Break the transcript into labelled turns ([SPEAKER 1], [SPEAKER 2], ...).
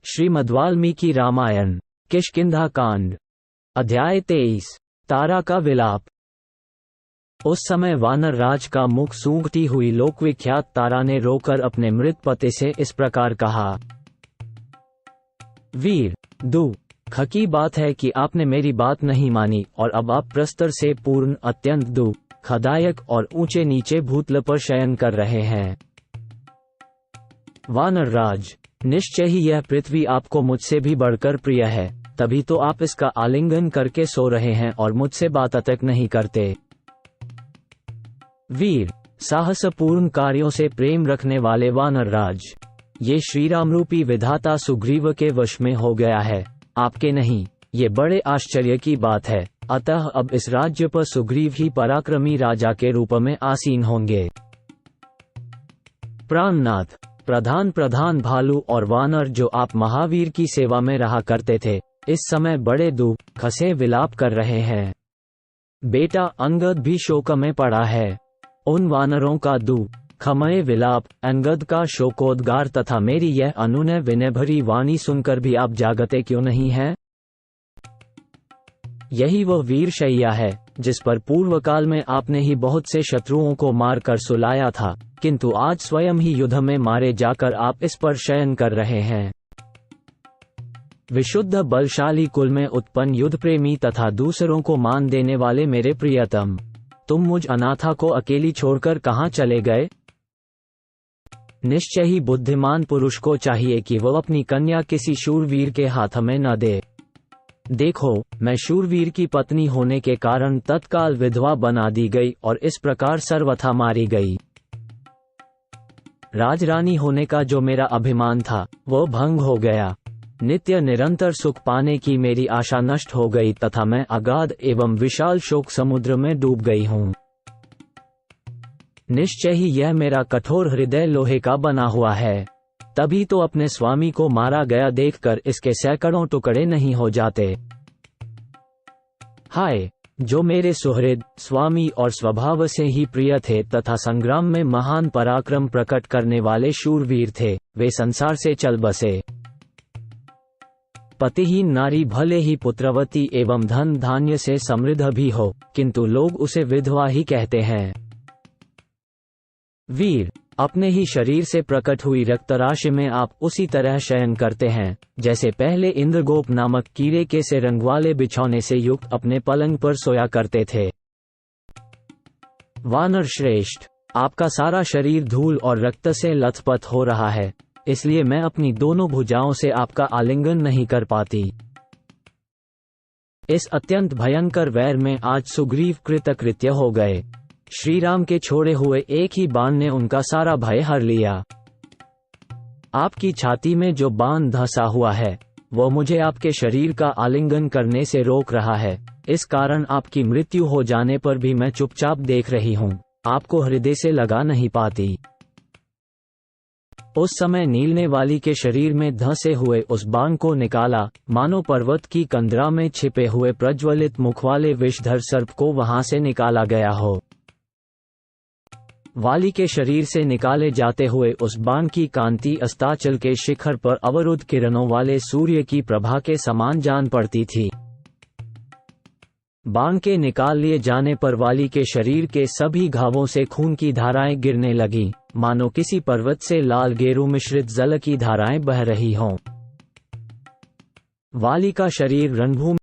[SPEAKER 1] श्रीमद्वाल्मीकि रामायण किष्किंधा कांड अध्याय 23 तारा का विलाप। उस समय वानर राज का मुख सूंघती हुई लोकविख्यात तारा ने रोकर अपने मृत पति से इस प्रकार कहा। वीर दुख की बात है कि आपने मेरी बात नहीं मानी और अब आप प्रस्तर से पूर्ण अत्यंत दुखदायक और ऊंचे नीचे भूतल पर शयन कर रहे हैं। वानर राज, निश्चय ही यह पृथ्वी आपको मुझसे भी बढ़कर प्रिय है, तभी तो आप इसका आलिंगन करके सो रहे हैं और मुझसे बात तक नहीं करते। वीर साहसपूर्ण कार्यों से प्रेम रखने वाले वानर राज, ये श्रीराम रूपी विधाता सुग्रीव के वश में हो गया है, आपके नहीं। ये बड़े आश्चर्य की बात है। अतः अब इस राज्य पर सुग्रीव ही पराक्रमी राजा के रूप में आसीन होंगे। प्राणनाथ, प्रधान भालू और वानर जो आप महावीर की सेवा में रहा करते थे, इस समय बड़े दुख से विलाप कर रहे हैं। बेटा अंगद भी शोक में पड़ा है। उन वानरों का दुखमय विलाप, अंगद का शोकोद्गार तथा मेरी यह अनुनय विनय भरी वाणी सुनकर भी आप जागते क्यों नहीं हैं? यही वह वीर शैया है जिस पर पूर्व काल में आपने ही बहुत से शत्रुओं को मारकर सुलाया था, किंतु आज स्वयं ही युद्ध में मारे जाकर आप इस पर शयन कर रहे हैं। विशुद्ध बलशाली कुल में उत्पन्न युद्ध प्रेमी तथा दूसरों को मान देने वाले मेरे प्रियतम, तुम मुझ अनाथा को अकेली छोड़कर कहाँ चले गए? निश्चय ही बुद्धिमान पुरुष को चाहिए कि वह अपनी कन्या किसी शूरवीर के हाथ में न दे। देखो, मैं शूरवीर की पत्नी होने के कारण तत्काल विधवा बना दी गई और इस प्रकार सर्वथा मारी गई। राजरानी होने का जो मेरा अभिमान था वो भंग हो गया। नित्य निरंतर सुख पाने की मेरी आशा नष्ट हो गई तथा मैं अगाध एवं विशाल शोक समुद्र में डूब गई हूँ। निश्चय ही यह मेरा कठोर हृदय लोहे का बना हुआ है, तभी तो अपने स्वामी को मारा गया देखकर इसके सैकड़ों टुकड़े नहीं हो जाते। हाय, जो मेरे सुहृद स्वामी और स्वभाव से ही प्रिय थे तथा संग्राम में महान पराक्रम प्रकट करने वाले शूरवीर थे, वे संसार से चल बसे। पतिहीन नारी भले ही पुत्रवती एवं धन धान्य से समृद्ध भी हो, किंतु लोग उसे विधवा ही कहते हैं। वीर, अपने ही शरीर से प्रकट हुई रक्तराशि में आप उसी तरह शयन करते हैं जैसे पहले इंद्रगोप नामक कीड़े के से रंग वाले बिछौने से युक्त अपने पलंग पर सोया करते थे। वानर श्रेष्ठ, आपका सारा शरीर धूल और रक्त से लथपथ हो रहा है, इसलिए मैं अपनी दोनों भुजाओं से आपका आलिंगन नहीं कर पाती। इस अत्यंत भयंकर वैर में आज सुग्रीव कृतकृत्य हो गए। श्रीराम के छोड़े हुए एक ही बाण ने उनका सारा भय हर लिया। आपकी छाती में जो बाण धंसा हुआ है वो मुझे आपके शरीर का आलिंगन करने से रोक रहा है। इस कारण आपकी मृत्यु हो जाने पर भी मैं चुपचाप देख रही हूँ, आपको हृदय से लगा नहीं पाती। उस समय नीलने वाली के शरीर में धंसे हुए उस बाण को निकाला, मानो पर्वत की कंदरा में छिपे हुए प्रज्वलित मुख वाले विषधर सर्प को वहां से निकाला गया हो। वाली के शरीर से निकाले जाते हुए उस बाण की कांति अस्ताचल के शिखर पर अवरुद्ध किरणों वाले सूर्य की प्रभा के समान जान पड़ती थी। बाण के निकाल लिए जाने पर वाली के शरीर के सभी घावों से खून की धाराएं गिरने लगी, मानो किसी पर्वत से लाल गेरू मिश्रित जल की धाराएं बह रही हों। वाली का शरीर रणभूमि